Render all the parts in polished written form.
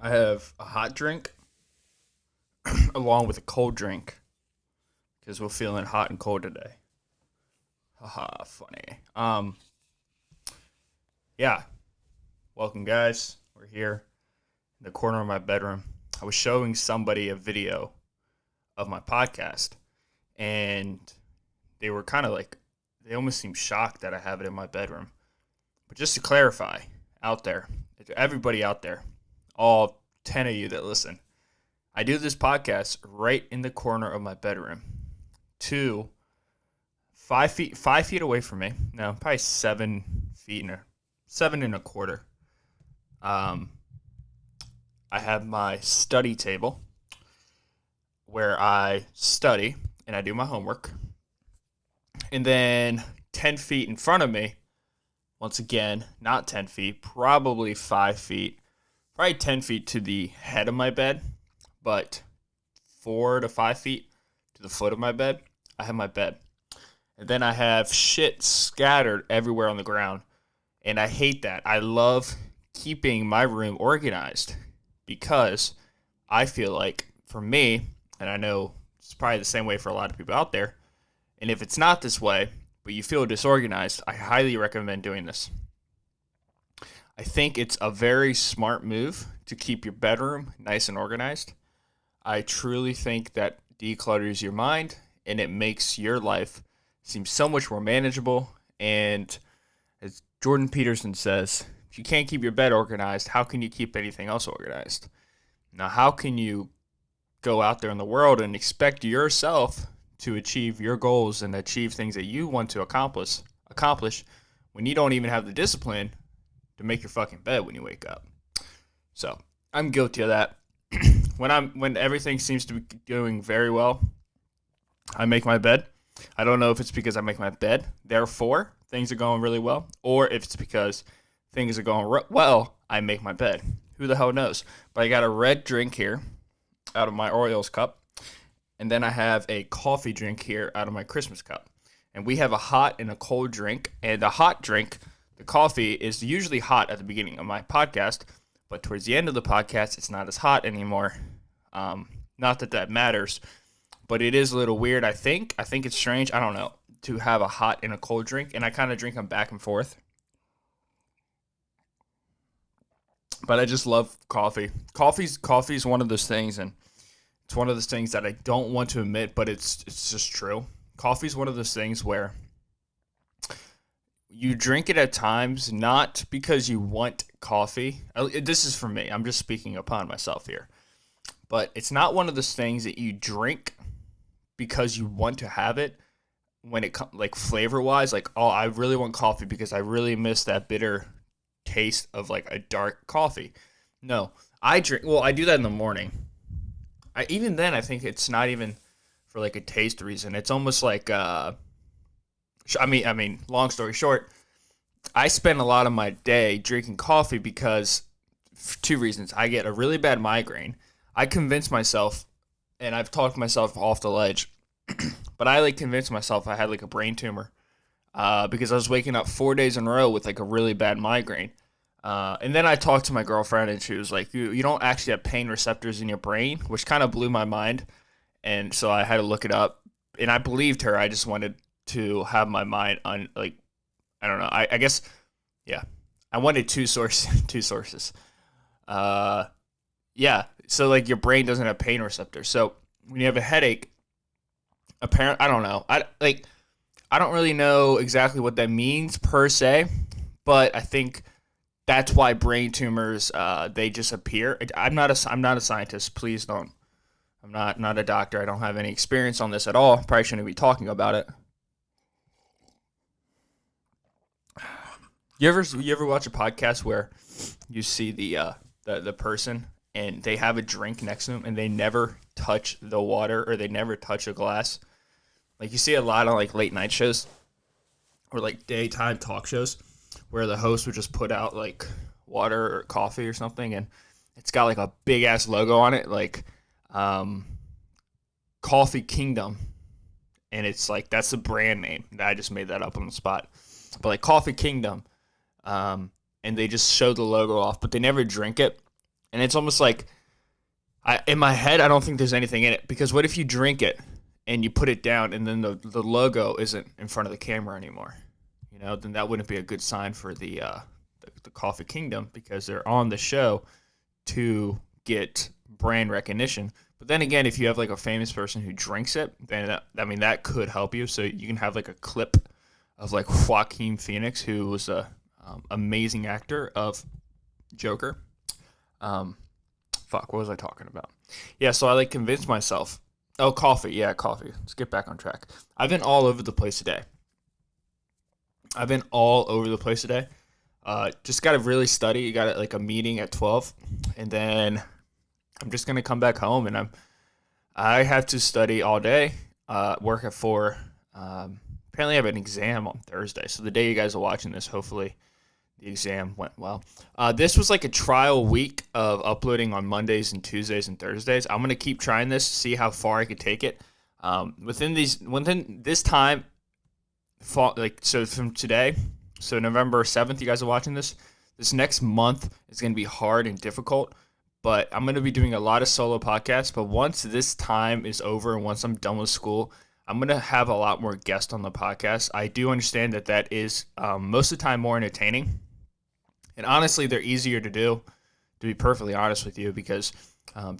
I have a hot drink along with a cold drink because we're feeling hot and cold today. Haha, funny. Yeah. Welcome, guys. We're here in the corner of my bedroom. I was showing somebody a video of my podcast, and they were kind of like, they almost seemed shocked that I have it in my bedroom. But just to clarify, out there, everybody out there, all 10 of you that listen, I do this podcast right in the corner of my bedroom, 5 feet away from me. No, probably 7 feet and 7.25. I have my study table where I study and I do my homework. And then 10 feet in front of me, once again, not 10 feet, probably 5 feet, probably 10 feet to the head of my bed, but 4 to 5 feet to the foot of my bed, I have my bed. And then I have shit scattered everywhere on the ground. And I hate that. I love keeping my room organized because I feel like, for me, and I know it's probably the same way for a lot of people out there, and if it's not this way, but you feel disorganized, I highly recommend doing this. I think it's a very smart move to keep your bedroom nice and organized. I truly think that declutters your mind and it makes your life seem so much more manageable. And as Jordan Peterson says, if you can't keep your bed organized, how can you keep anything else organized? Now, how can you go out there in the world and expect yourself to achieve your goals and achieve things that you want to accomplish when you don't even have the discipline to make your fucking bed when you wake up? So I'm guilty of that. When everything seems to be doing very well, I make my bed. I don't know if it's because I make my bed, therefore things are going really well, or if it's because things are going well, I make my bed. Who the hell knows? But I got a red drink here out of my Orioles cup, and then I have a coffee drink here out of my Christmas cup. And we have a hot and a cold drink, and the hot drink, the coffee, is usually hot at the beginning of my podcast, but towards the end of the podcast, it's not as hot anymore. Not that that matters, but it is a little weird, I think. I think it's strange, I don't know, to have a hot and a cold drink, and I kind of drink them back and forth. But I just love coffee. Coffee's one of those things, and it's one of those things that I don't want to admit, but it's just true. Coffee's one of those things where you drink it at times, not because you want coffee. This is for me. I'm just speaking upon myself here. But it's not one of those things that you drink because you want to have it when it comes, like, flavor-wise. Like, oh, I really want coffee because I really miss that bitter taste of, like, a dark coffee. No. I do that in the morning. Even then, I think it's not even for, like, a taste reason. It's almost like, long story short, I spend a lot of my day drinking coffee because, for two reasons. I get a really bad migraine. I convince myself, and I've talked myself off the ledge, but I, convinced myself I had, a brain tumor because I was waking up 4 days in a row with, a really bad migraine. And then I talked to my girlfriend, and she was like, you don't actually have pain receptors in your brain, which kind of blew my mind. And so I had to look it up, and I believed her. I just wanted to have my mind on, I don't know. I guess, yeah. I wanted two sources. Yeah. So, your brain doesn't have pain receptors. So when you have a headache, apparently, I don't know. I don't really know exactly what that means per se, but I think that's why brain tumors, they just appear. I'm not a scientist. Please don't. I'm not a doctor. I don't have any experience on this at all. Probably shouldn't be talking about it. You ever watch a podcast where you see the person and they have a drink next to them and they never touch the water or they never touch a glass? You see a lot on late night shows or daytime talk shows where the host would just put out water or coffee or something, and it's got a big ass logo on it, Coffee Kingdom, and it's that's the brand name. I just made that up on the spot, but Coffee Kingdom, and they just show the logo off, but they never drink it, And it's almost like, in my head, I don't think there's anything in it, because what if you drink it and you put it down and then the logo isn't in front of the camera anymore? Then that wouldn't be a good sign for the Coffee Kingdom, because they're on the show to get brand recognition. But then again, if you have like a famous person who drinks it, then that could help you. So you can have like a clip of like Joaquin Phoenix, who was a amazing actor of Joker. What was I talking about? Yeah, so I like convinced myself. Oh, coffee. Yeah, coffee. Let's get back on track. I've been all over the place today. Just got to really study. You got like a meeting at 12, and then I'm just gonna come back home, and I have to study all day. Work at 4. Apparently, I have an exam on Thursday. So the day you guys are watching this, hopefully the exam went well. This was like a trial week of uploading on Mondays and Tuesdays and Thursdays. I'm gonna keep trying this, see how far I could take it. Within this time, so from today, so November 7th, you guys are watching this. This next month is gonna be hard and difficult, but I'm gonna be doing a lot of solo podcasts. But once this time is over and once I'm done with school, I'm going to have a lot more guests on the podcast. I do understand that is most of the time more entertaining. And honestly, they're easier to do, to be perfectly honest with you, because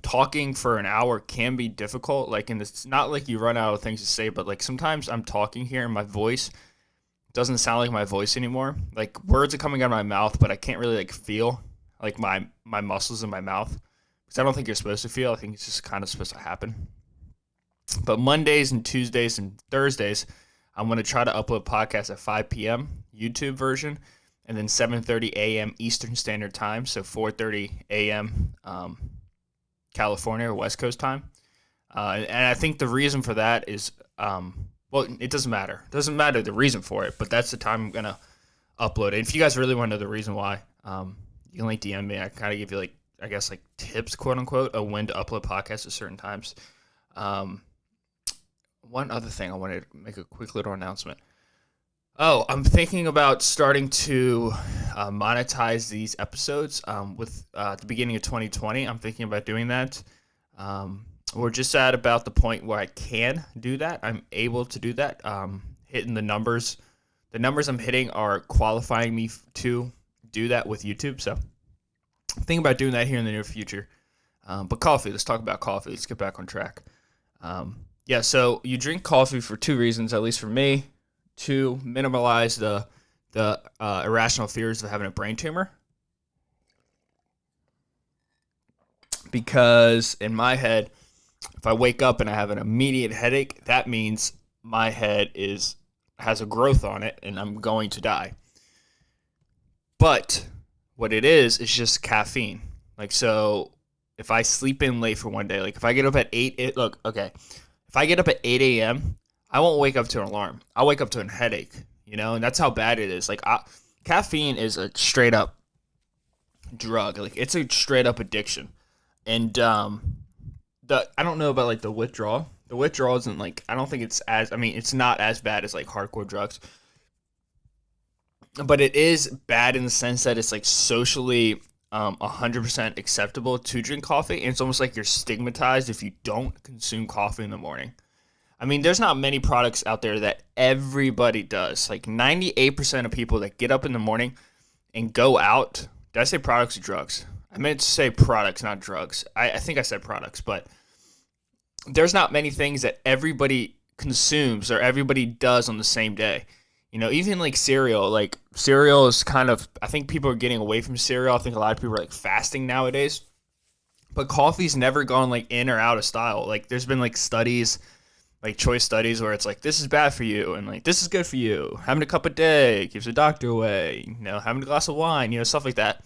talking for an hour can be difficult. Like, it's not like you run out of things to say, but like sometimes I'm talking here and my voice doesn't sound like my voice anymore. Like, words are coming out of my mouth, but I can't really like feel like my muscles in my mouth, because I don't think you're supposed to feel. I think it's just kind of supposed to happen. But Mondays and Tuesdays and Thursdays, I'm going to try to upload podcasts at 5 p.m. YouTube version, and then 7:30 a.m. Eastern Standard Time, so 4:30 a.m. California or West Coast time. And I think the reason for that is, it doesn't matter. It doesn't matter the reason for it, but that's the time I'm going to upload it. If you guys really want to know the reason why, you can like DM me. I kind of give you like, I guess like tips, quote unquote, of when to upload podcasts at certain times. One other thing, I wanted to make a quick little announcement. Oh, I'm thinking about starting to monetize these episodes with at the beginning of 2020. I'm thinking about doing that. We're just at about the point where I can do that. I'm able to do that. Hitting the numbers. The numbers I'm hitting are qualifying me to do that with YouTube. So I'm thinking about doing that here in the near future. But coffee, let's talk about coffee. Let's get back on track. So you drink coffee for 2 reasons, at least for me: to minimize the irrational fears of having a brain tumor. Because in my head, if I wake up and I have an immediate headache, that means my head has a growth on it and I'm going to die. But what it is just caffeine. Like, so if I sleep in late for one day, like if I get up at 8, if I get up at 8 a.m., I won't wake up to an alarm. I'll wake up to a headache, and that's how bad it is. Like, caffeine is a straight up drug. Like, it's a straight up addiction. And I don't know about like the withdrawal. The withdrawal isn't like, I don't think it's not as bad as like hardcore drugs. But it is bad in the sense that it's like socially 100% acceptable to drink coffee, and it's almost like you're stigmatized if you don't consume coffee in the morning. I mean, there's not many products out there that everybody does. Like 98% of people that get up in the morning and go out, did I say products or drugs? I meant to say products, not drugs. I think I said products, but there's not many things that everybody consumes or everybody does on the same day. Even like cereal. Like, cereal is kind of, I think people are getting away from cereal. I think a lot of people are like fasting nowadays. But coffee's never gone like in or out of style. Like, there's been like studies, like choice studies, where it's like, this is bad for you and like this is good for you. Having a cup a day keeps the doctor away. Having a glass of wine, stuff like that.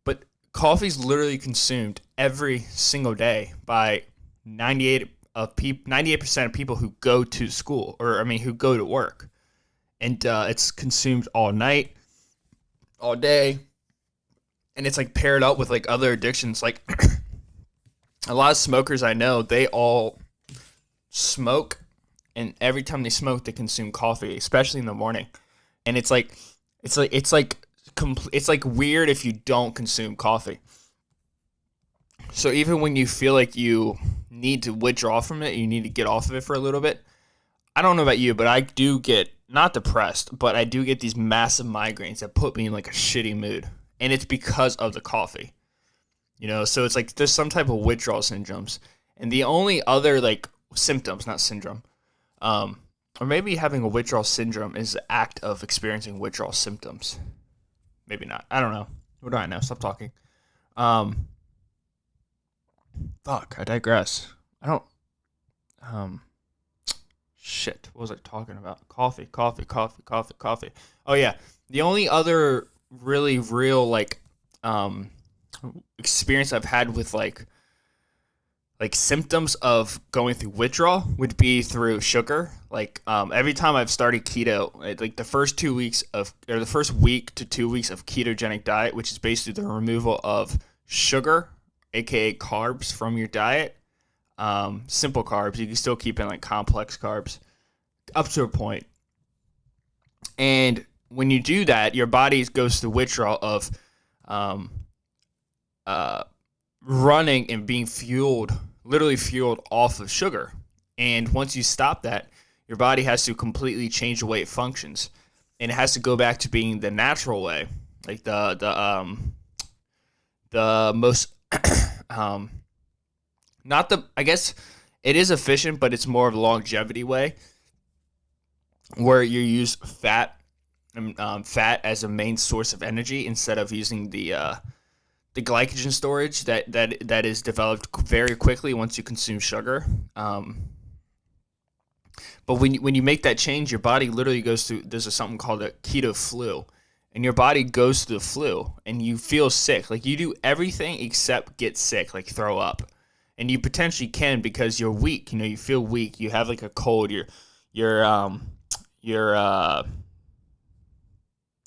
But coffee's literally consumed every single day by 98% of people who go to school, who go to work. And it's consumed all night, all day, and it's like paired up with like other addictions. Like a lot of smokers I know, they all smoke, and every time they smoke, they consume coffee, especially in the morning. And it's like weird if you don't consume coffee. So even when you feel like you need to withdraw from it, you need to get off of it for a little bit. I don't know about you, but I do get not depressed, but I do get these massive migraines that put me in like a shitty mood. And it's because of the coffee. So it's like there's some type of withdrawal syndromes. And the only other like symptoms, not syndrome, or maybe having a withdrawal syndrome is the act of experiencing withdrawal symptoms. Maybe not. I don't know. What do I know? Stop talking. Fuck, I digress. I don't, shit, what was I talking about? Coffee. Oh yeah, the only other really real, like, experience I've had with, like symptoms of going through withdrawal would be through sugar. Like, every time I've started keto, like the first 2 weeks or the first week to 2 weeks of ketogenic diet, which is basically the removal of sugar, aka carbs, from your diet. Simple carbs. You can still keep in like complex carbs up to a point. And when you do that, your body goes through withdrawal of running and being literally fueled off of sugar. And once you stop that, your body has to completely change the way it functions, and it has to go back to being the natural way, like the most not the, I guess it is efficient, but it's more of a longevity way, where you use fat as a main source of energy instead of using the glycogen storage that is developed very quickly once you consume sugar. But when you make that change, your body literally goes through, there's something called a keto flu, and your body goes through the flu, and you feel sick. Like, you do everything except get sick, like throw up, and you potentially can because you're weak. You feel weak. You have like a cold. Your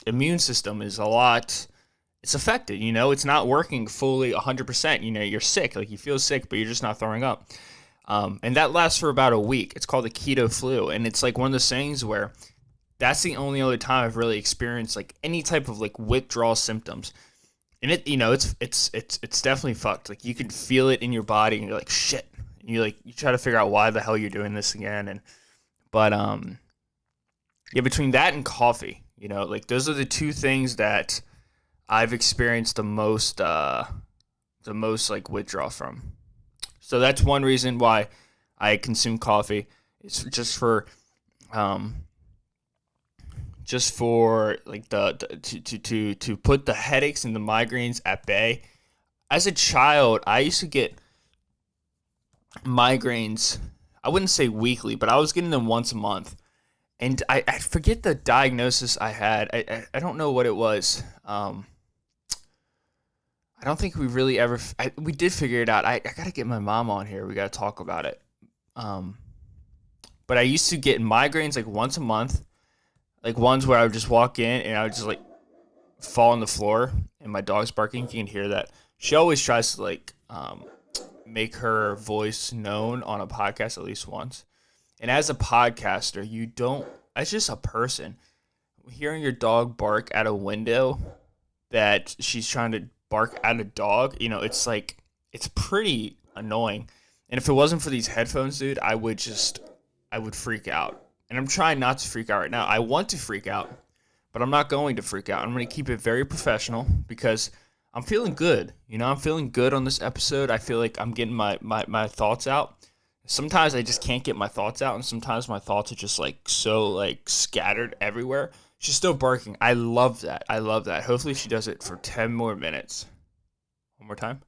immune system is it's affected. It's not working fully 100%. You're sick. Like, you feel sick, but you're just not throwing up. And that lasts for about a week. It's called the keto flu, and it's like one of those things where that's the only other time I've really experienced like any type of like withdrawal symptoms. And it's definitely fucked. Like, you can feel it in your body, and you're like, shit. And you try to figure out why the hell you're doing this again. But yeah, between that and coffee, like those are the two things that I've experienced the most like withdrawal from. So that's one reason why I consume coffee. It's just for like to put the headaches and the migraines at bay. As a child, I used to get migraines. I wouldn't say weekly, but I was getting them once a month. And I forget the diagnosis I had. I don't know what it was. I don't think we really ever. We did figure it out. I gotta get my mom on here. We gotta talk about it. But I used to get migraines like once a month, like ones where I would just walk in and I would just like fall on the floor, and my dog's barking. You can hear that. She always tries to like make her voice known on a podcast at least once. And as a podcaster, you don't. As just a person, hearing your dog bark at a window that she's trying to bark at a dog, it's like, it's pretty annoying. And if it wasn't for these headphones, dude, I would freak out. And I'm trying not to freak out right now. I want to freak out, but I'm not going to freak out. I'm going to keep it very professional because I'm feeling good. I'm feeling good on this episode. I feel like I'm getting my thoughts out. Sometimes I just can't get my thoughts out, and sometimes my thoughts are just like so like scattered everywhere. She's still barking. I love that. Hopefully she does it for 10 more minutes. One more time.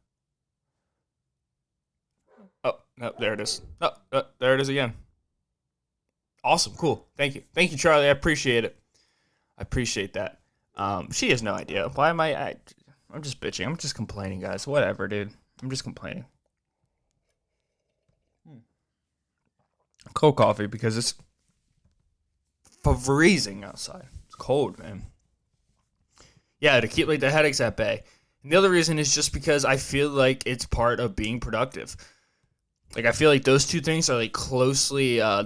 Oh, no, there it is. Oh, there it is again. Awesome, cool. Thank you, Charlie. I appreciate it. I appreciate that. She has no idea. Why am I'm just bitching. I'm just complaining, guys. Whatever, dude. I'm just complaining. Cold coffee because it's freezing outside. It's cold, man. Yeah, to keep like the headaches at bay. And the other reason is just because I feel like it's part of being productive. Like, I feel like those two things are like closely they're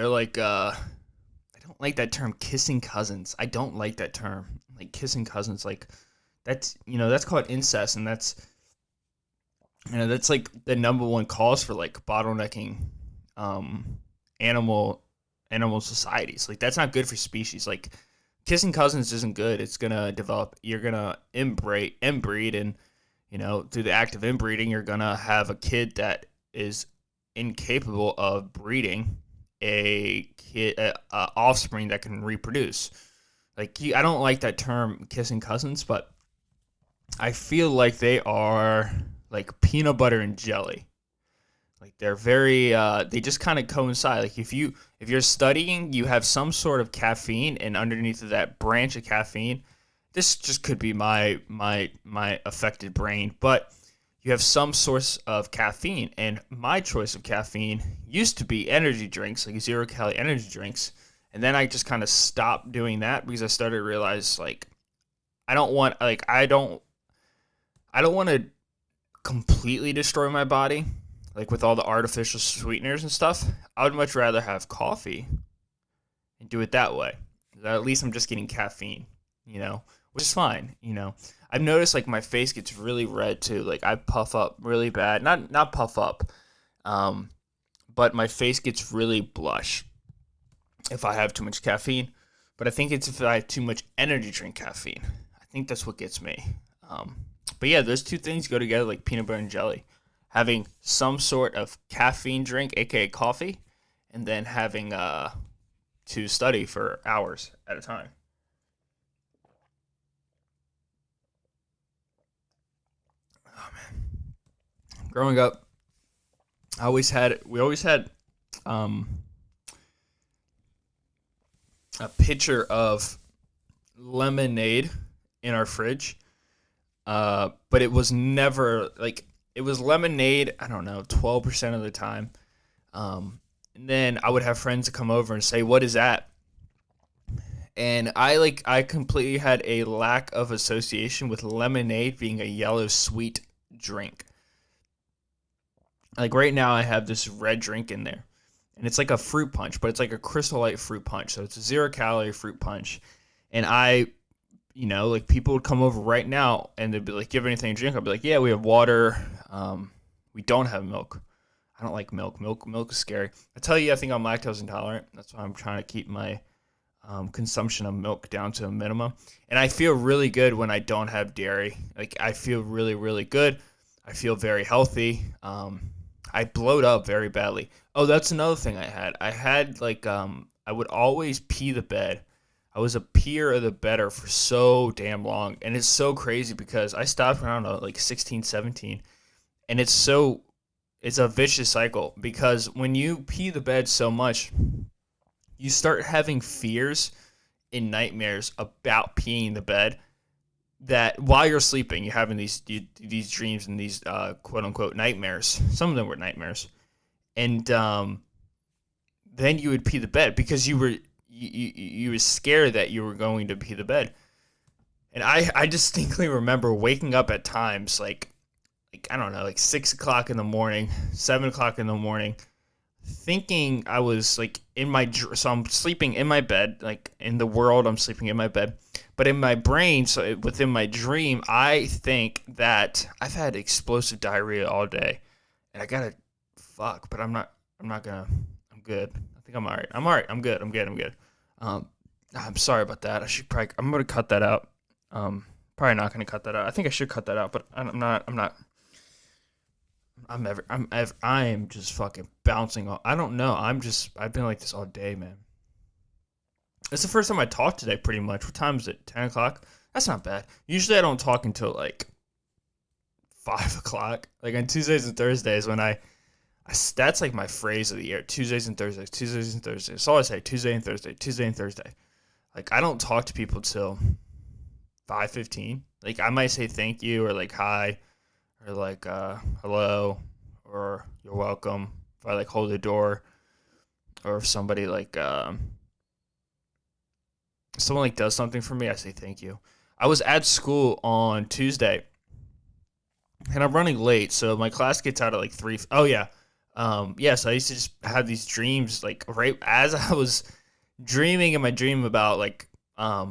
like I don't like that term, kissing cousins. I don't like that term. Like, kissing cousins, like that's that's called incest, and that's That's like the number one cause for like bottlenecking um, animal animal societies. Like that's not good for species. Like kissing cousins isn't good. It's gonna develop. You're gonna inbreed, and through the act of inbreeding, you're gonna have a kid that is incapable of breeding a offspring that can reproduce. Like I don't like that term kissing cousins, but I feel like they are like peanut butter and jelly. Like they're very they just kind of coincide. Like if you're studying, you have some sort of caffeine, and underneath of that branch of caffeine, this just could be my affected brain, but you have some source of caffeine, and my choice of caffeine used to be energy drinks, like 0 calorie energy drinks, and then I just kind of stopped doing that because I started to realize like I don't want to completely destroy my body, like with all the artificial sweeteners and stuff. I would much rather have coffee and do it that way. At least I'm just getting caffeine, which is fine. I've noticed like my face gets really red too. Like I puff up really bad. Not puff up, um, but my face gets really blush if I have too much caffeine. But I think it's if I have too much energy drink caffeine. I think that's what gets me. Um, but yeah, those two things go together like peanut butter and jelly. Having some sort of caffeine drink, aka coffee, and then having to study for hours at a time. Oh man, growing up, we always had um, a pitcher of lemonade in our fridge, but it was never like it was lemonade. I don't know, 12% of the time. And then I would have friends come over and say, "What is that?" And I completely had a lack of association with lemonade being a yellow sweet drink. Like right now, I have this red drink in there, and it's like a fruit punch, but it's like a Crystal Light fruit punch, so it's a 0 calorie fruit punch. And like people would come over right now, and they'd be like, "You have anything to drink?" I'd be like, "Yeah, we have water. We don't have milk. I don't like milk. Milk is scary. I tell you, I think I'm lactose intolerant. That's why I'm trying to keep my consumption of milk down to a minimum. And I feel really good when I don't have dairy. Like I feel really, really good. I feel very healthy. I blowed up very badly. Oh, that's another thing I had. I had I would always pee the bed. I was a peer of the bedder for so damn long. And it's so crazy because I stopped when I don't know, like 16, 17. And it's a vicious cycle because when you pee the bed so much, you start having fears and nightmares about peeing the bed that while you're sleeping, you're having these dreams and these quote unquote nightmares. Some of them were nightmares, and then you would pee the bed because you were scared that you were going to pee the bed. And I distinctly remember waking up at times like I don't know, like 6 o'clock in the morning, 7 o'clock in the morning, thinking I was like so I'm sleeping in my bed, like in the world I'm sleeping in my bed, but in my brain, so within my dream, I think that I've had explosive diarrhea all day, and I gotta fuck, but I'm not gonna. I'm good. I think I'm alright. I'm alright. I'm good. I'm good. I'm good. Um, I'm sorry about that. I'm gonna cut that out. Probably not gonna cut that out. I think I should cut that out, but I'm not. I'm not. I am just fucking bouncing off. I don't know. I've been like this all day, man. It's the first time I talked today, pretty much. What time is it? 10 o'clock? That's not bad. Usually I don't talk until like 5 o'clock. Like on Tuesdays and Thursdays when that's like my phrase of the year. Tuesdays and Thursdays, Tuesdays and Thursdays. That's all I say. Tuesday and Thursday, Tuesday and Thursday. Like I don't talk to people till 5:15. Like I might say thank you or like hi or like hello or you're welcome if I like hold the door or if somebody like someone like does something for me, I say thank you. I was at school on Tuesday and I'm running late, so my class gets out at like 3. Oh yeah. Yes, I used to just have these dreams like right as I was dreaming in my dream about like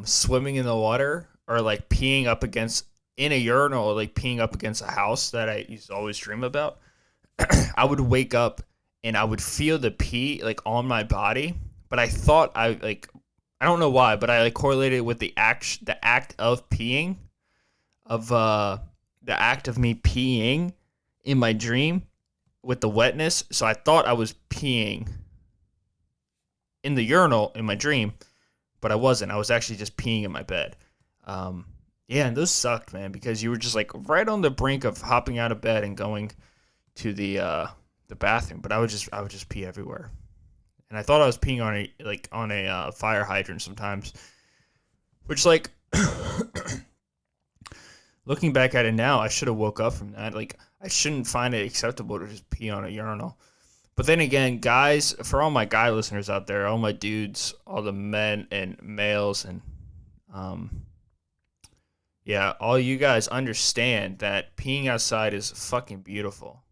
swimming in the water or like peeing up against in a urinal, like peeing up against a house that I used to always dream about, I would wake up and I would feel the pee like on my body, but I thought I don't know why, but I like correlated it with the act of peeing, of the act of me peeing in my dream with the wetness. So I thought I was peeing in the urinal in my dream, but I wasn't. I was actually just peeing in my bed. Yeah, and those sucked, man, because you were just like right on the brink of hopping out of bed and going to the bathroom, but I would just pee everywhere. And I thought I was peeing on a fire hydrant sometimes, which like looking back at it now, I should have woke up from that. Like I shouldn't find it acceptable to just pee on a urinal. But then again, guys, for all my guy listeners out there, all my dudes, all the men and males, and yeah, all you guys understand that peeing outside is fucking beautiful.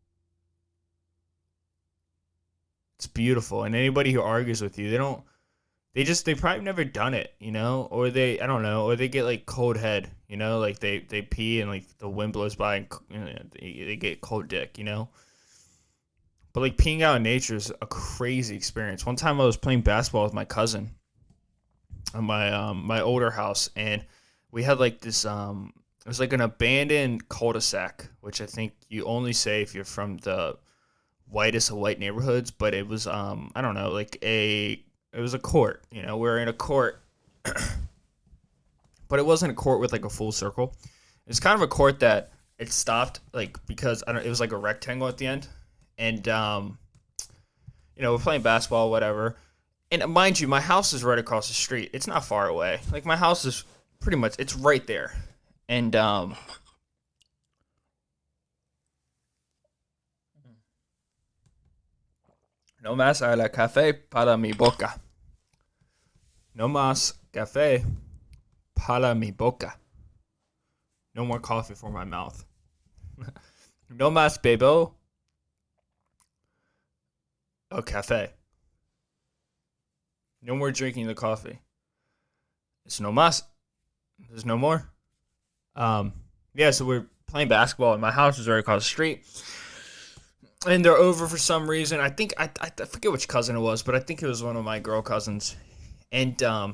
It's beautiful, and anybody who argues with you, they probably never done it, or I don't know, or they get like cold head, like they pee and like the wind blows by and they get cold dick, But like peeing out in nature is a crazy experience. One time I was playing basketball with my cousin on my older house, and we had like this it was like an abandoned cul-de-sac, which I think you only say if you're from the whitest of white neighborhoods, but it was I don't know, like it was a court, we're in a court, but it wasn't a court with like a full circle. It's kind of a court that it stopped like because it was like a rectangle at the end, and we're playing basketball, whatever. And mind you, my house is right across the street. It's not far away. Like my house is pretty much, it's right there. And no más a la café para mi boca. No más café para mi boca. No more coffee for my mouth. No más bebo o café. No more drinking the coffee. It's no más. There's no more. Yeah, so we're playing basketball, and my house is right across the street. And they're over for some reason. I think I forget which cousin it was, but I think it was one of my girl cousins. And I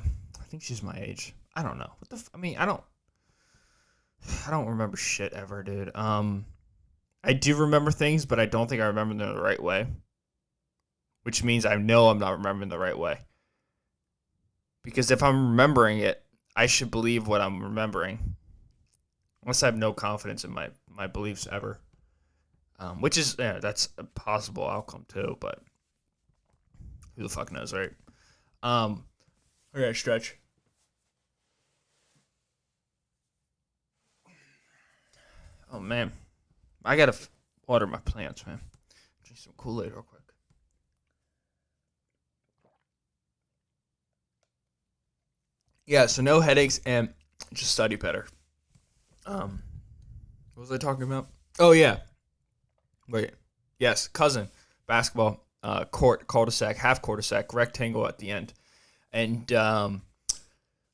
think she's my age. I don't know. I don't remember shit ever, dude. I do remember things, but I don't think I remember them the right way. Which means I know I'm not remembering the right way. Because if I'm remembering it, I should believe what I'm remembering. Unless I have no confidence in my beliefs ever. Which is, that's a possible outcome too, but who the fuck knows, right? Okay, stretch. Oh, man. I gotta water my plants, man. Drink some Kool-Aid real quick. Yeah, so no headaches and just study better. What was I talking about? Oh, yeah. Wait. Yes, cousin. Basketball. Court, cul-de-sac, half cul-de-sac, rectangle at the end. And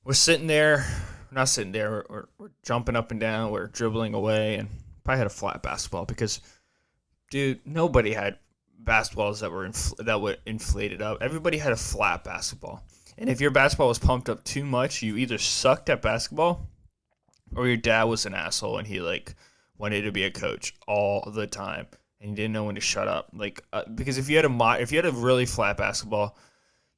we're sitting there. We're not sitting there. We're jumping up and down. We're dribbling away. And probably had a flat basketball because, dude, nobody had basketballs that were inflated up. Everybody had a flat basketball. And if your basketball was pumped up too much, you either sucked at basketball or your dad was an asshole and he like wanted to be a coach all the time and you didn't know when to shut up. Like because if you had a really flat basketball,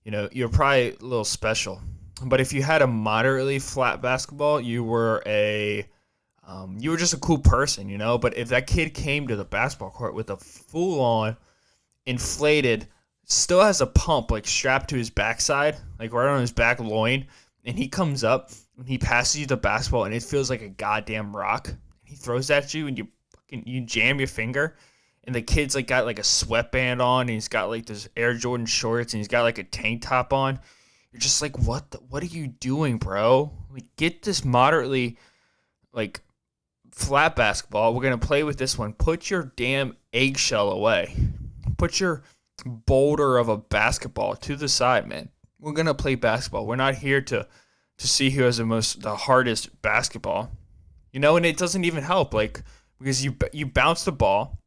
you're probably a little special. But if you had a moderately flat basketball, you were just a cool person, But if that kid came to the basketball court with a full-on inflated, still has a pump like strapped to his backside, like right on his back loin, and he comes up and he passes you the basketball and it feels like a goddamn rock. He throws at you and you jam your finger, and the kid's like got like a sweatband on and he's got like this Air Jordan shorts and he's got like a tank top on. You're just like, what are you doing, bro? Like, get this moderately like flat basketball. We're gonna play with this one. Put your damn eggshell away. Put your boulder of a basketball to the side, man. We're gonna play basketball. We're not here to see who has the hardest basketball. And it doesn't even help, like, because you bounce the ball,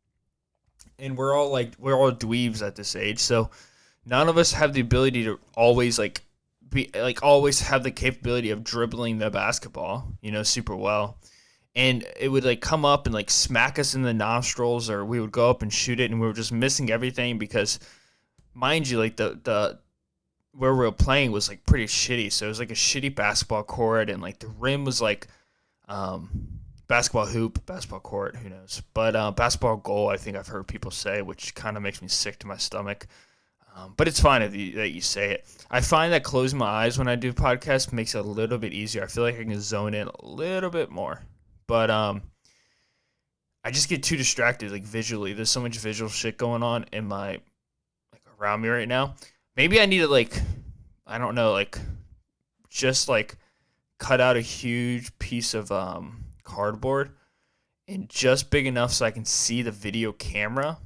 and we're all dweebs at this age, so none of us have the ability to always always have the capability of dribbling the basketball, super well. And it would like come up and like smack us in the nostrils, or we would go up and shoot it, and we were just missing everything because, mind you, like the where we were playing was like pretty shitty. So it was like a shitty basketball court, and like the rim was like um, basketball hoop, basketball court, who knows? But basketball goal, I think I've heard people say, which kind of makes me sick to my stomach. But it's fine that you say it. I find that closing my eyes when I do podcasts makes it a little bit easier. I feel like I can zone in a little bit more. But I just get too distracted, like visually. There's so much visual shit going on in my like around me right now. Maybe I need to like, I don't know, like just like cut out a huge piece of cardboard and just big enough so I can see the video camera,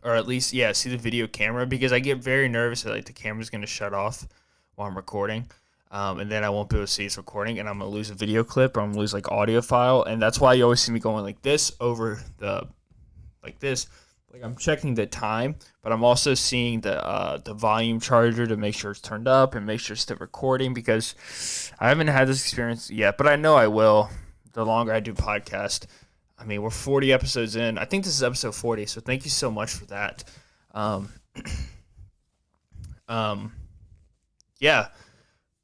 or at least see the video camera, because I get very nervous that like the camera's gonna shut off while I'm recording. And then I won't be able to see it's recording, and I'm gonna lose a video clip, or I'm gonna lose like audio file, and that's why you always see me going like this over the like this. Like I'm checking the time, but I'm also seeing the volume charger to make sure it's turned up and make sure it's still recording, because I haven't had this experience yet, but I know I will the longer I do podcast. I mean, we're 40 episodes in. I think this is episode 40, so thank you so much for that. Um, um, yeah.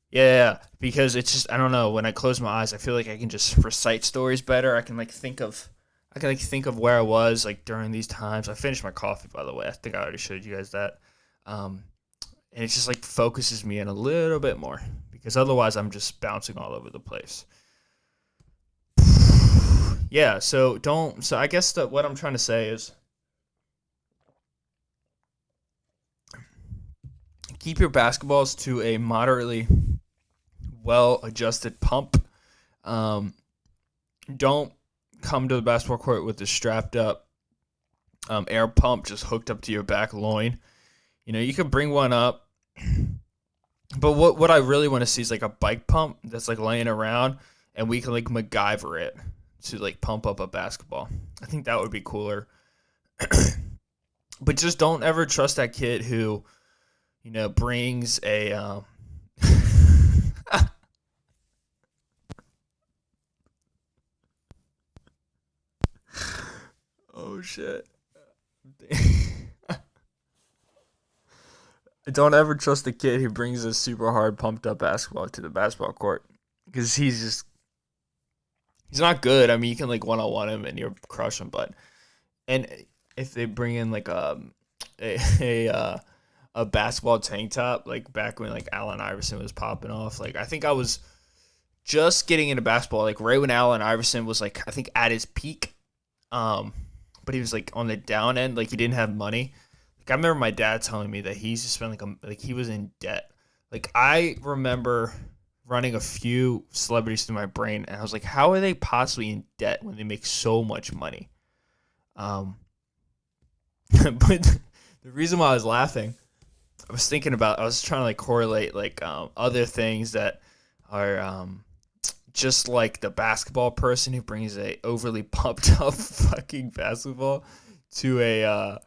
Yeah, because it's just, I don't know, when I close my eyes, I feel like I can just recite stories better. I can like think of where I was like during these times. I finished my coffee, by the way. I think I already showed you guys that. Um, and it just like focuses me in a little bit more, because otherwise I'm just bouncing all over the place. Yeah, so I guess that what I'm trying to say is keep your basketballs to a moderately well adjusted pump. Um, don't come to the basketball court with a strapped up air pump just hooked up to your back loin. You could bring one up, but what I really want to see is like a bike pump that's like laying around, and we can like MacGyver it to like pump up a basketball. I think that would be cooler. But just don't ever trust that kid who, brings a oh shit. Don't ever trust the kid who brings a super hard pumped up basketball to the basketball court, because he's not good. I mean, you can like 1-on-1 him and you'll crush him, but and if they bring in like a a basketball tank top, like back when like Allen Iverson was popping off, like I think I was just getting into basketball like right when Allen Iverson was like I think at his peak, um, but he was like on the down end, like he didn't have money. Like I remember my dad telling me that he used to spend like he was in debt. Like I remember running a few celebrities through my brain, and I was like, how are they possibly in debt when they make so much money? But the reason why I was laughing, I was trying to like correlate like other things that are just like the basketball person who brings a overly pumped up fucking basketball to a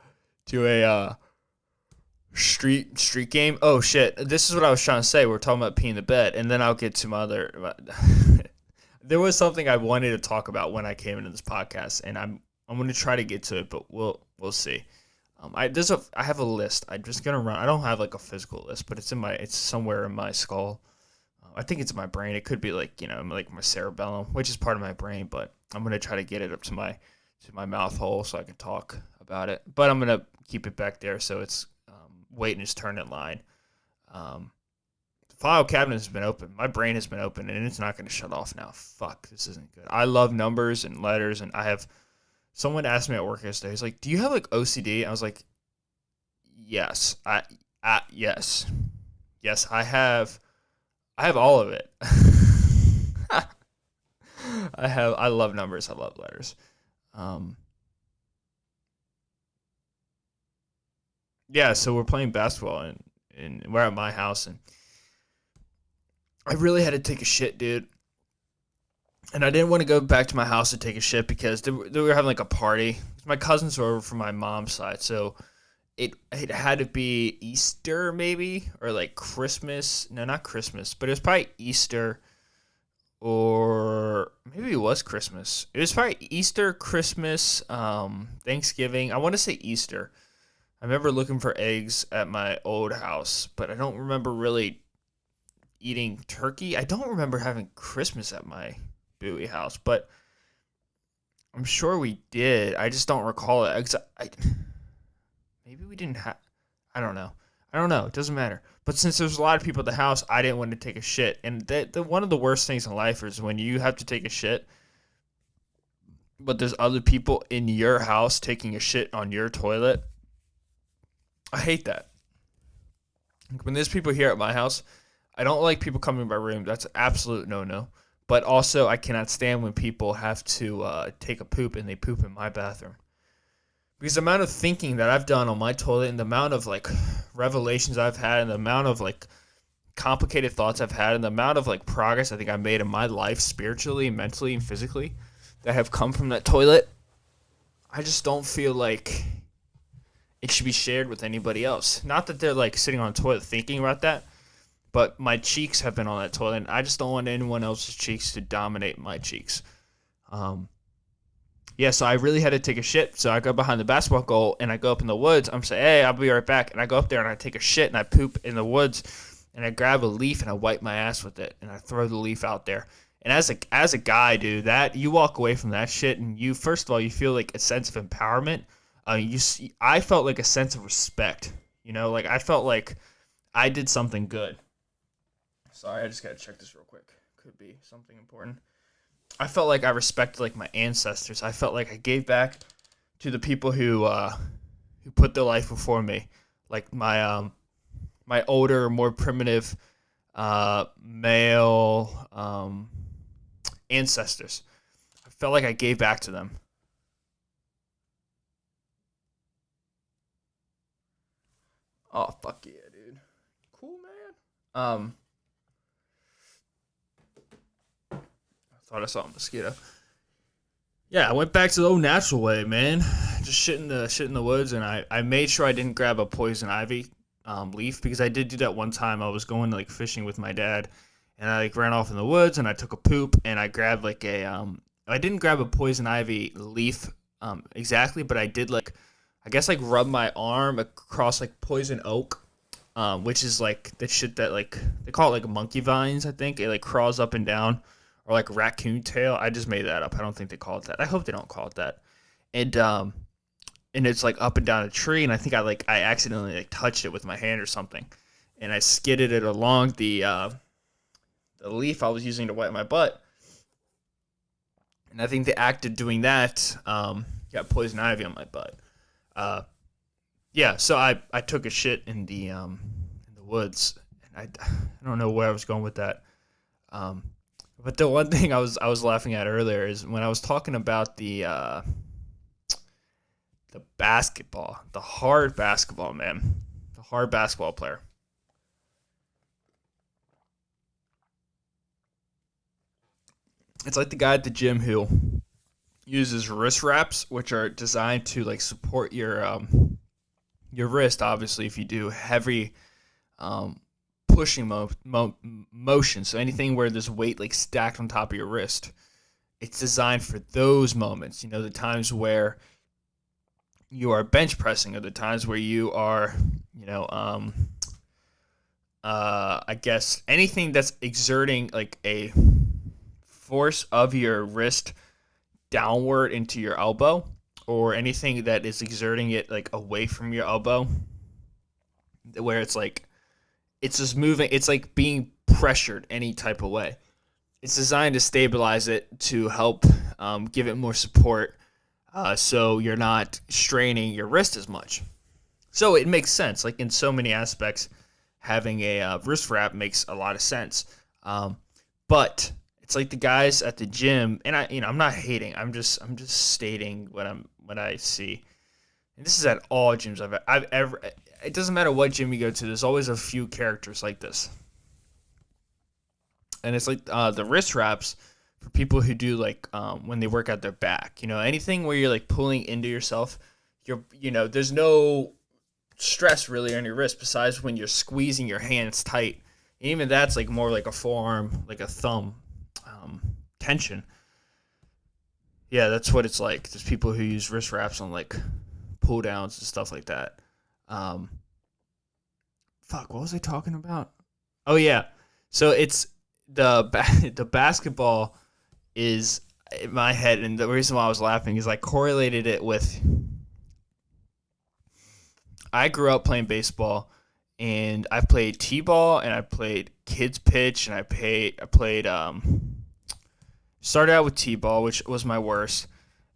street game. Oh shit! This is what I was trying to say. We're talking about peeing the bed, and then I'll get to my other. There was something I wanted to talk about when I came into this podcast, and I'm going to try to get to it, but we'll see. I have a list. I'm just gonna run. I don't have like a physical list, but it's somewhere in my skull. I think it's in my brain. It could be like like my cerebellum, which is part of my brain, but I'm gonna try to get it up to my mouth hole so I can talk about it. But I'm gonna keep it back there so it's waiting its turn in line. The file cabinet has been open. My brain has been open, and it's not gonna shut off now. Fuck, this isn't good. I love numbers and letters, and I have. Someone asked me at work yesterday. He's like, "Do you have like OCD?" I was like, "Yes, yes, yes, I have. I have all of it. I love numbers. I love letters. Yeah. So we're playing basketball, and we're at my house, and I really had to take a shit, dude. And I didn't want to go back to my house to take a shit because they were having like a party. My cousins were over from my mom's side, so it had to be Easter maybe, or like Christmas. No, not Christmas, but it was probably Easter, or maybe it was Christmas. It was probably Easter, Christmas, Thanksgiving. I want to say Easter. I remember looking for eggs at my old house, but I don't remember really eating turkey. I don't remember having Christmas at my Bowie house, but I'm sure we did. I just don't recall it. Maybe we didn't have. I don't know. I don't know. It doesn't matter. But since there's a lot of people at the house, I didn't want to take a shit. And one of the worst things in life is when you have to take a shit, but there's other people in your house taking a shit on your toilet. I hate that. When there's people here at my house, I don't like people coming in my room. That's an absolute no-no. But also, I cannot stand when people have to take a poop and they poop in my bathroom. Because the amount of thinking that I've done on my toilet and the amount of, like, revelations I've had and the amount of, like, complicated thoughts I've had and the amount of, like, progress I think I've made in my life spiritually, mentally, and physically that have come from that toilet, I just don't feel like it should be shared with anybody else. Not that they're, like, sitting on a toilet thinking about that, but my cheeks have been on that toilet, and I just don't want anyone else's cheeks to dominate my cheeks. Yeah, so I really had to take a shit. So I go behind the basketball goal, and I go up in the woods. I'm saying, hey, I'll be right back. And I go up there, and I take a shit, and I poop in the woods, and I grab a leaf, and I wipe my ass with it, and I throw the leaf out there. And as a guy, dude, that you walk away from that shit, and you first of all, you feel like a sense of empowerment. I felt like a sense of respect. You know, like I felt like I did something good. Sorry, I just gotta check this real quick. Could be something important. I felt like I respected like my ancestors. I felt like I gave back to the people who put their life before me, like my older, more primitive male ancestors. I felt like I gave back to them. Oh fuck yeah, dude! Cool, man. Thought I saw a mosquito. Yeah, I went back to the old natural way, man. Just shit in the woods, and I made sure I didn't grab a poison ivy leaf because I did do that one time. I was going like fishing with my dad, and I like ran off in the woods, and I took a poop, and I grabbed like I didn't grab a poison ivy leaf exactly, but I did like I guess like rub my arm across like poison oak, which is like the shit that like they call it like monkey vines. I think it like crawls up and down. Or like raccoon tail. I just made that up. I don't think they call it that. I hope they don't call it that. And it's like up and down a tree, and I think I accidentally like touched it with my hand or something, and I skidded it along the leaf I was using to wipe my butt. And I think the act of doing that got poison ivy on my butt. Yeah, so I took a shit in the woods, and I don't know where I was going with that. But the one thing I was laughing at earlier is when I was talking about the basketball, the hard basketball, man, the hard basketball player. It's like the guy at the gym who uses wrist wraps, which are designed to like support your wrist. Obviously, if you do heavy pushing motion, so anything where there's weight like stacked on top of your wrist, it's designed for those moments. You know, the times where you are bench pressing, or the times where you are, you know, I guess anything that's exerting like a force of your wrist downward into your elbow, or anything that is exerting it like away from your elbow, where it's like it's just moving. It's like being pressured any type of way. It's designed to stabilize it, to help give it more support, so you're not straining your wrist as much. So it makes sense. Like in so many aspects, having a wrist wrap makes a lot of sense. But it's like the guys at the gym, and I'm not hating. I'm just stating what I see. And this is at all gyms I've ever. It doesn't matter what gym you go to. There's always a few characters like this. And it's like the wrist wraps for people who do like when they work out their back. Anything where you're like pulling into yourself, there's no stress really on your wrist besides when you're squeezing your hands tight. And even that's like more like a forearm, like a thumb tension. Yeah, that's what it's like. There's people who use wrist wraps on like pull downs and stuff like that. Um, what was I talking about? Oh yeah, so it's the basketball is in my head, and the reason why I was laughing is I correlated it with. I grew up playing baseball, and I played t-ball, and I played kids pitch, and I played started out with t-ball, which was my worst.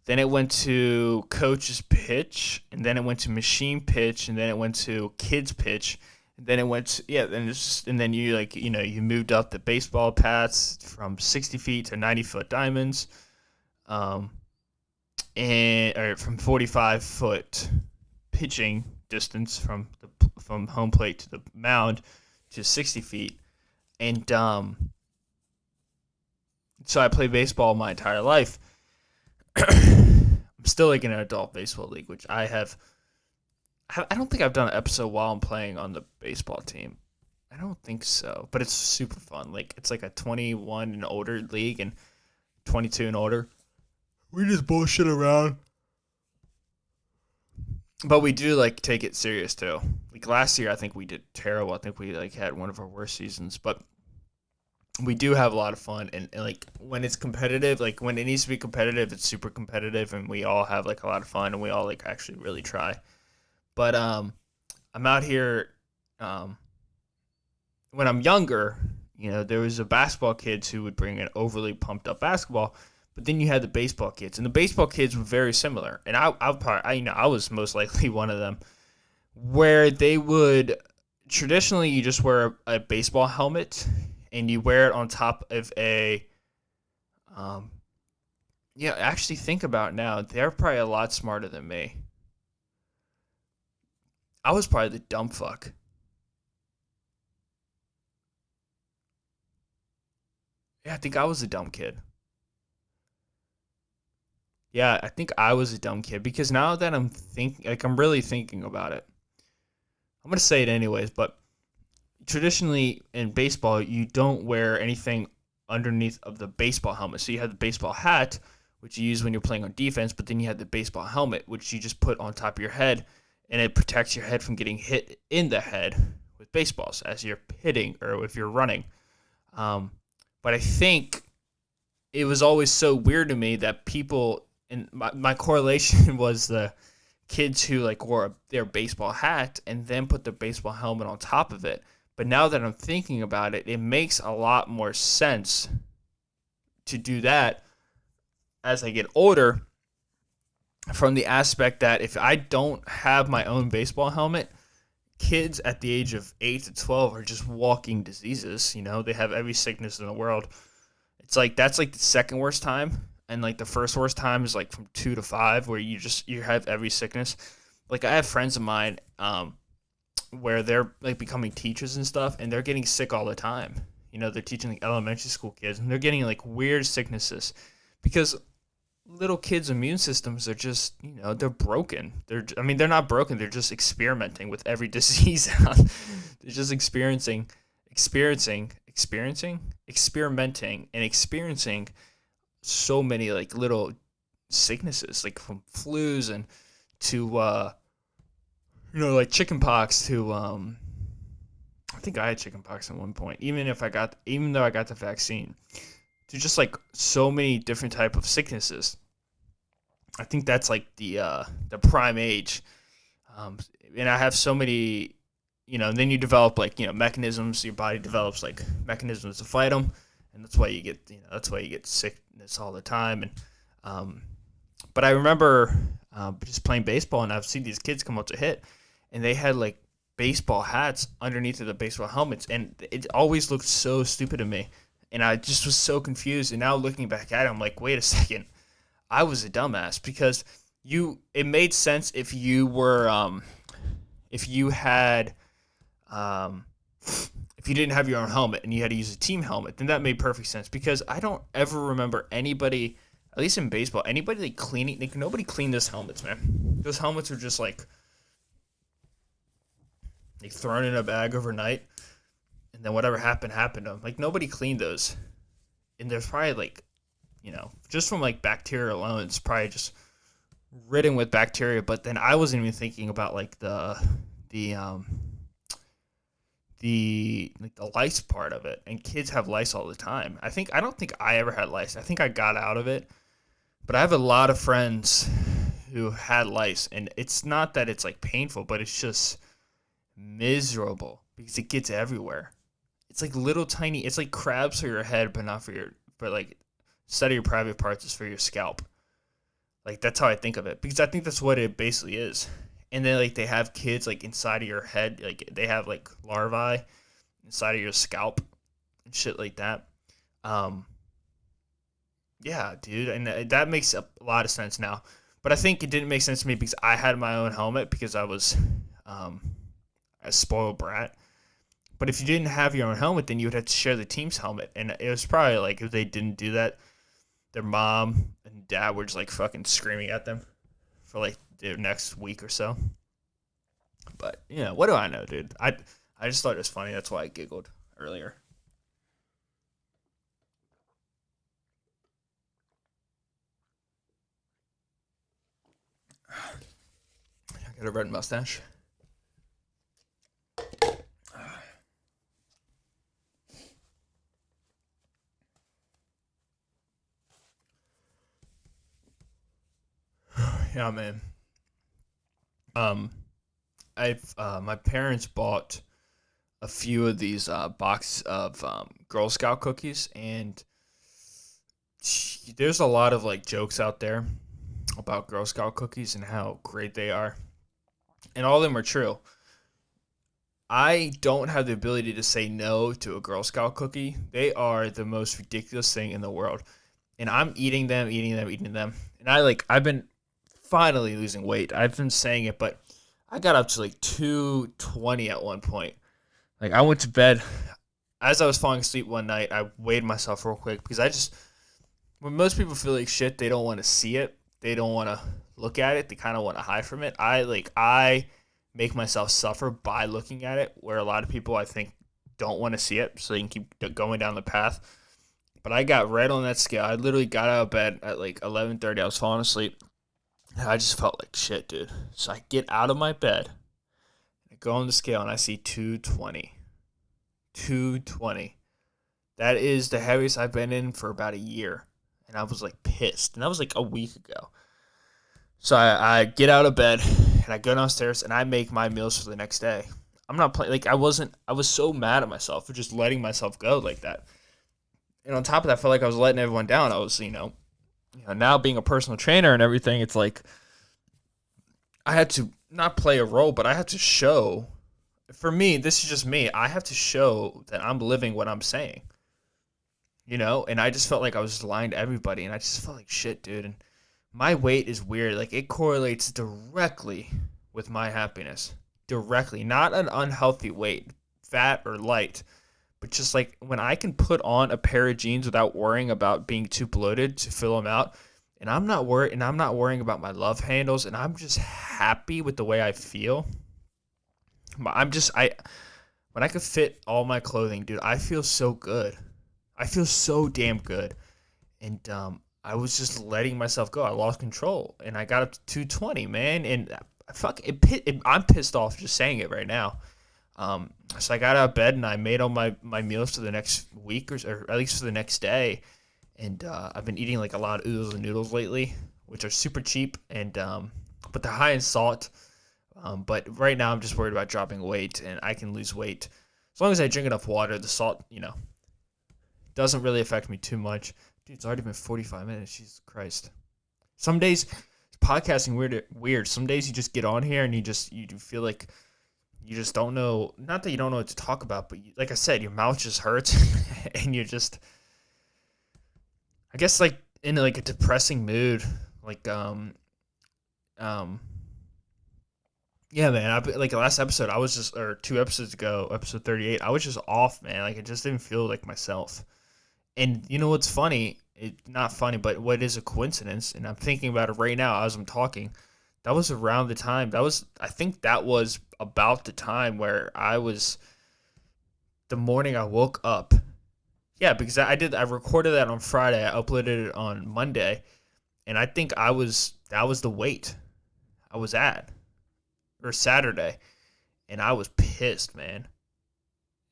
Then it went to coach's pitch, and then it went to machine pitch, and then it went to kids pitch, and then it went to, and then you you moved up the baseball paths from 60 feet to 90-foot diamonds, or from 45-foot pitching distance from home plate to the mound to 60 feet, and so I played baseball my entire life. I'm still like in an adult baseball league, which I don't think I've done an episode while I'm playing on the baseball team. I don't think so, but it's super fun. Like it's like a 21 and older league and 22 and older. We just bullshit around, but we do like take it serious too. Like last year, I think we did terrible. I think we like had one of our worst seasons, but we do have a lot of fun, and like when it's competitive, like when it needs to be competitive, it's super competitive, and we all have like a lot of fun, and we all like actually really try. But I'm out here when I'm younger, there was a basketball kids who would bring an overly pumped up basketball, but then you had the baseball kids, and the baseball kids were very similar, and I was most likely one of them, where they would traditionally you just wear a baseball helmet and you wear it on top of actually think about it now, they're probably a lot smarter than me. I was probably the dumb fuck. Yeah, I think I was a dumb kid. Yeah, I think I was a dumb kid because now that I'm really thinking about it. I'm going to say it anyways, but traditionally in baseball, you don't wear anything underneath of the baseball helmet. So you have the baseball hat, which you use when you're playing on defense, but then you have the baseball helmet, which you just put on top of your head, and it protects your head from getting hit in the head with baseballs as you're hitting or if you're running. But I think it was always so weird to me that people, and my correlation was the kids who like wore their baseball hat and then put the baseball helmet on top of it. But now that I'm thinking about it, it makes a lot more sense to do that as I get older, from the aspect that if I don't have my own baseball helmet, kids at the age of 8 to 12 are just walking diseases. They have every sickness in the world. It's like that's like the second worst time, and like the first worst time is like from 2 to 5, where you have every sickness. Like I have friends of mine where they're like becoming teachers and stuff, and they're getting sick all the time. They're teaching like elementary school kids, and they're getting like weird sicknesses because little kids' immune systems are just, they're broken. They're not broken. They're just experimenting with every disease. They're just experimenting and experiencing so many like little sicknesses, like from flus and to like chickenpox to I think I had chickenpox at one point. Even though I got the vaccine, to just like so many different type of sicknesses. I think that's like the prime age, and I have so many, and then you develop like mechanisms. Your body develops like mechanisms to fight them, and that's why you get sickness all the time. And but I remember just playing baseball, and I've seen these kids come up to hit, and they had like baseball hats underneath of the baseball helmets, and it always looked so stupid to me. And I just was so confused. And now looking back at it, I'm like, wait a second, I was a dumbass, because it made sense if you were if you if you didn't have your own helmet and you had to use a team helmet, then that made perfect sense because I don't ever remember anybody, at least in baseball, anybody like cleaning. Like nobody cleaned those helmets, man. Those helmets are just like thrown in a bag overnight, and then whatever happened happened to them. Like nobody cleaned those, and there's probably like, just from like bacteria alone, it's probably just ridden with bacteria. But then I wasn't even thinking about like the the lice part of it, and kids have lice all the time. I don't think I ever had lice. I think I got out of it, but I have a lot of friends who had lice, and it's not that it's like painful, but it's just miserable because it gets everywhere. It's like little tiny, it's like crabs for your head, but not for but like instead of your private parts, is for your scalp. Like that's how I think of it, because I think that's what it basically is. And then like they have kids like inside of your head, like they have like larvae inside of your scalp and shit like that. Um, yeah, dude, and that makes a lot of sense now. But I think it didn't make sense to me because I had my own helmet because I was um, a spoiled brat. But if you didn't have your own helmet, then you would have to share the team's helmet, and it was probably like if they didn't do that, their mom and dad were just like fucking screaming at them for like the next week or so. But what do I know, dude? I just thought it was funny. That's why I giggled earlier. I got a red mustache. Yeah, man. Um, I've my parents bought a few of these box of Girl Scout cookies, and there's a lot of like jokes out there about Girl Scout cookies and how great they are, and all of them are true. I don't have the ability to say no to a Girl Scout cookie. They are the most ridiculous thing in the world, and I'm eating them, eating them, eating them, and I've been finally losing weight. I've been saying it, but I got up to like 220 at one point. Like I went to bed as I was falling asleep one night. I weighed myself real quick because when most people feel like shit, they don't want to see it. They don't want to look at it. They kind of want to hide from it. I make myself suffer by looking at it, where a lot of people I think don't want to see it, so they can keep going down the path. But I got right on that scale. I literally got out of bed at like 11:30. I was falling asleep. And I just felt like shit, dude. So I get out of my bed, I go on the scale, and I see 220. 220. That is the heaviest I've been in for about a year. And I was like pissed. And that was like a week ago. So I get out of bed and I go downstairs and I make my meals for the next day. I'm not playing, like I was so mad at myself for just letting myself go like that. And on top of that, I felt like I was letting everyone down. I was, now being a personal trainer and everything, it's like I had to not play a role, but I had to show. For me, this is just me. I have to show that I'm living what I'm saying. And I just felt like I was lying to everybody, and I just felt like shit, dude. And my weight is weird. Like it correlates directly with my happiness. Directly. Not an unhealthy weight, fat or light, but just like when I can put on a pair of jeans without worrying about being too bloated to fill them out, and I'm not worrying about my love handles, and I'm just happy with the way I feel. When I could fit all my clothing, dude, I feel so good. I feel so damn good. And I was just letting myself go. I lost control, and I got up to 220, man. And I'm pissed off just saying it right now. So I got out of bed and I made all my meals for the next week or at least for the next day. And I've been eating like a lot of oodles and noodles lately, which are super cheap and but they're high in salt. But right now I'm just worried about dropping weight, and I can lose weight as long as I drink enough water. The salt, doesn't really affect me too much. Dude, it's already been 45 minutes. Jesus Christ. Some days podcasting weird. Some days you just get on here and you feel like you just don't know. Not that you don't know what to talk about, but like I said, your mouth just hurts, and you're just, I guess, like in like a depressing mood. Like Yeah, man. Like last episode, I was just, or 2 episodes ago, episode 38, I was just off, man. Like, it just didn't feel like myself. And you know what's funny? Not funny, but what is a coincidence? And I'm thinking about it right now as I'm talking. That was around the time. I think that was about the time where the morning I woke up. Yeah, because I recorded that on Friday. I uploaded it on Monday. And I think that was the weight I was at, or Saturday. And I was pissed, man.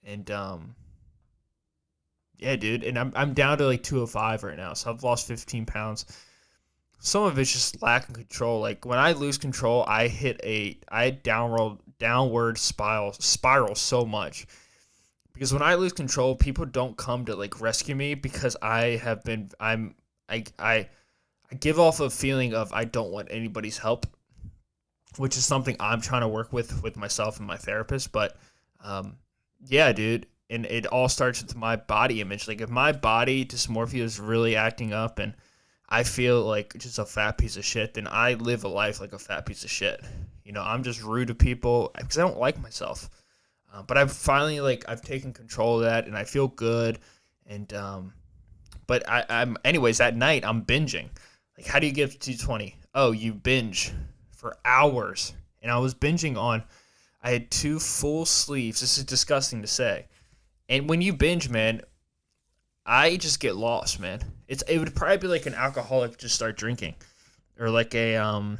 And, yeah, dude, and I'm down to like 205 right now, so I've lost 15 pounds. Some of it's just lack of control. Like when I lose control, I downward spiral so much. Because when I lose control, people don't come to like rescue me because I give off a feeling of I don't want anybody's help, which is something I'm trying to work with myself and my therapist. But yeah, dude, and it all starts with my body image. Like if my body dysmorphia is really acting up and I feel like just a fat piece of shit, then I live a life like a fat piece of shit. I'm just rude to people because I don't like myself. But I've taken control of that and I feel good. And but I'm anyways at night I'm binging. Like how do you get to 220? Oh, you binge for hours. And I was binging on. I had 2 full sleeves. This is disgusting to say. And when you binge, man, I just get lost, man. It would probably be like an alcoholic just start drinking, or like anybody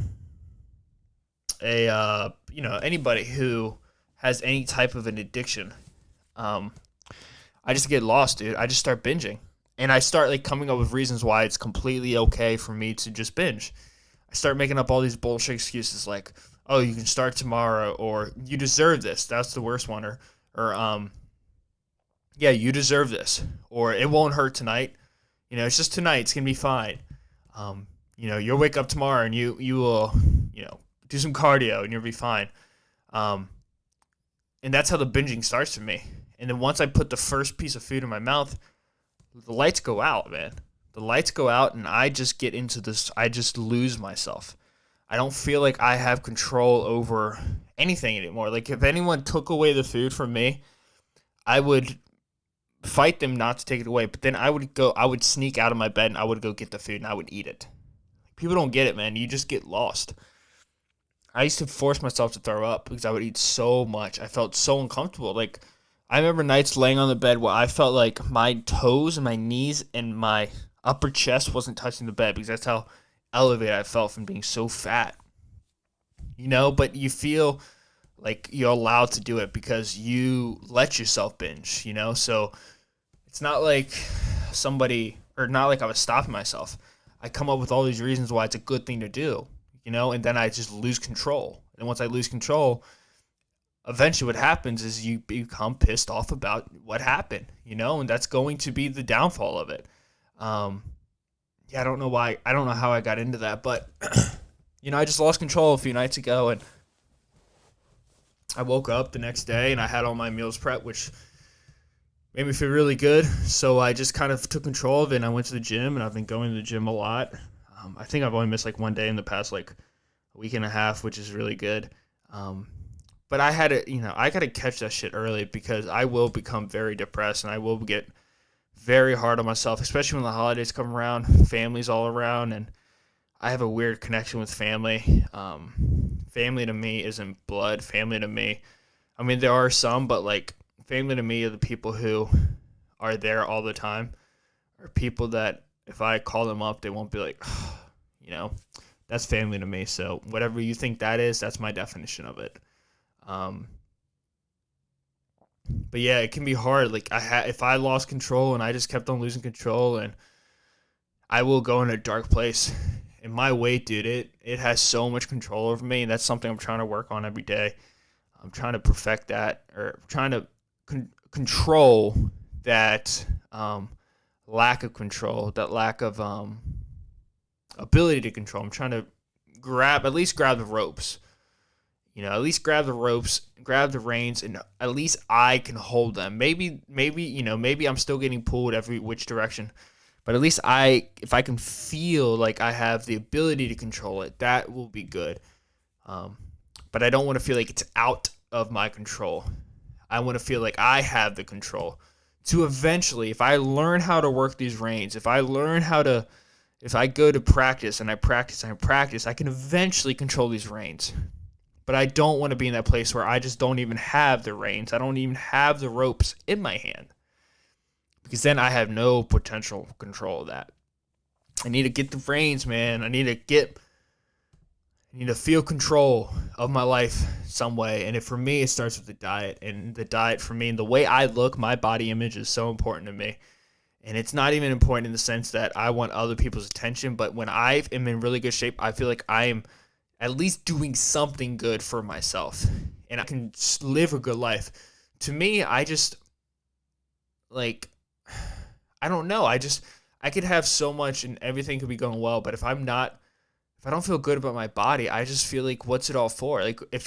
who has any type of an addiction. I just get lost, dude. I just start binging, and I start like coming up with reasons why it's completely okay for me to just binge. I start making up all these bullshit excuses like, oh, you can start tomorrow, or you deserve this. That's the worst one, or yeah, you deserve this, or it won't hurt tonight. It's just tonight. It's gonna be fine. You'll wake up tomorrow and you will, do some cardio and you'll be fine. And that's how the binging starts for me. And then once I put the first piece of food in my mouth, the lights go out, man. The lights go out and I just get into this. I just lose myself. I don't feel like I have control over anything anymore. Like if anyone took away the food from me, I would fight them not to take it away, but then I would sneak out of my bed and I would go get the food and I would eat it. People don't get it, man. You just get lost. I used to force myself to throw up because I would eat so much. I felt so uncomfortable. Like I remember nights laying on the bed where I felt like my toes and my knees and my upper chest wasn't touching the bed because that's how elevated I felt from being so fat. But you feel like you're allowed to do it because you let yourself binge, so it's not like not like I was stopping myself. I come up with all these reasons why it's a good thing to do, and then I just lose control. And once I lose control, eventually what happens is you become pissed off about what happened, and that's going to be the downfall of it. Yeah, I don't know why. I don't know how I got into that, but, I just lost control a few nights ago, and I woke up the next day and I had all my meals prepped, which made me feel really good. So I just kind of took control of it and I went to the gym, and I've been going to the gym a lot. I think I've only missed like one day in the past like a week and a half, which is really good. But I had to, I got to catch that shit early because I will become very depressed and I will get very hard on myself, especially when the holidays come around, family's all around, and I have a weird connection with family. Family to me isn't blood. Family to me, I mean, there are some, but like family to me are the people who are there all the time, or people that if I call them up, they won't be like, that's family to me. So whatever you think that is, that's my definition of it. But yeah, it can be hard. Like if I lost control and I just kept on losing control, and I will go in a dark place. And my weight, dude, it has so much control over me, and that's something I'm trying to work on every day. I'm trying to perfect that, or trying to control that lack of control, that lack of ability to control. I'm trying to at least grab the ropes. At least grab the ropes, grab the reins, and at least I can hold them. Maybe I'm still getting pulled every which direction. But at least if I can feel like I have the ability to control it, that will be good. but I don't want to feel like it's out of my control. I want to feel like I have the control to eventually, if I learn how to work these reins, if I go to practice and I practice and I practice, I can eventually control these reins. But I don't want to be in that place where I just don't even have the reins. I don't even have the ropes in my hand. Because then I have no potential control of that. I need to get the reins, man. I need to feel control of my life some way. And for me, it starts with the diet. And the diet for me, and the way I look, my body image is so important to me. And it's not even important in the sense that I want other people's attention. But when I am in really good shape, I feel like I am at least doing something good for myself. And I can live a good life. To me, I just, like, I don't know. I could have so much and everything could be going well. But if I don't feel good about my body, I just feel like, what's it all for? Like, if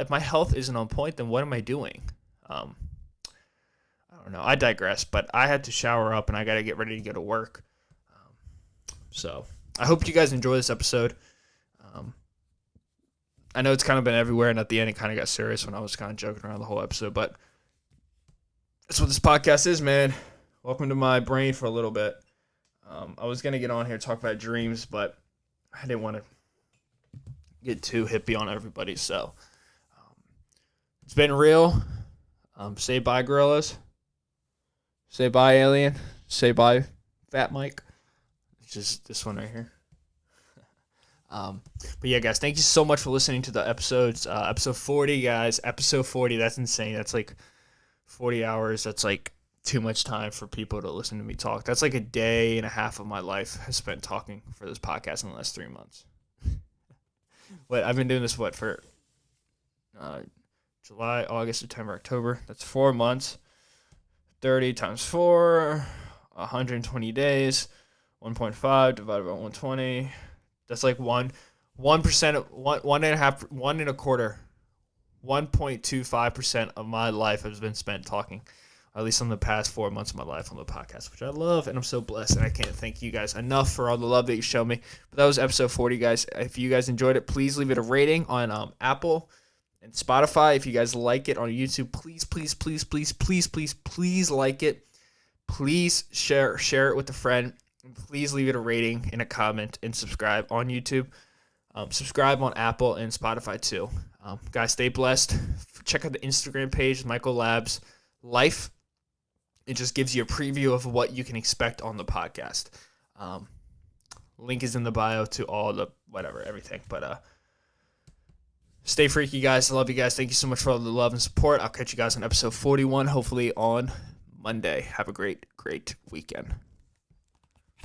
my health isn't on point, then what am I doing? I don't know. I digress, but I had to shower up and I got to get ready to go to work. So I hope you guys enjoy this episode. I know it's kind of been everywhere, and at the end it kind of got serious when I was kind of joking around the whole episode, but that's what this podcast is, man. Welcome to my brain for a little bit. I was going to get on here and talk about dreams, but I didn't want to get too hippie on everybody, so it's been real. Say bye, gorillas. Say bye, alien. Say bye, Fat Mike. It's just this one right here. But yeah, guys, thank you so much for listening to the episodes. Episode 40, guys. Episode 40, that's insane. That's like 40 hours. That's like too much time for people to listen to me talk. That's like a day and a half of my life I spent talking for this podcast in the last 3 months. I've been doing this, for July, August, September, October. That's 4 months. 30 times 4, 120 days. 1.5 divided by 120. That's like 1%, 1.25% of my life has been spent talking, at least on the past 4 months of my life on the podcast, which I love, and I'm so blessed, and I can't thank you guys enough for all the love that you show me. But that was episode 40, guys. If you guys enjoyed it, please leave it a rating on Apple and Spotify. If you guys like it on YouTube, please like it. Please share it with a friend. And please leave it a rating and a comment and subscribe on YouTube. Subscribe on Apple and Spotify too. Guys, stay blessed. Check out the Instagram page, Michael Labs Life. It just gives you a preview of what you can expect on the podcast. Link is in the bio to all the everything. But stay freaky, guys. I love you guys. Thank you so much for all the love and support. I'll catch you guys on episode 41, hopefully on Monday. Have a great weekend.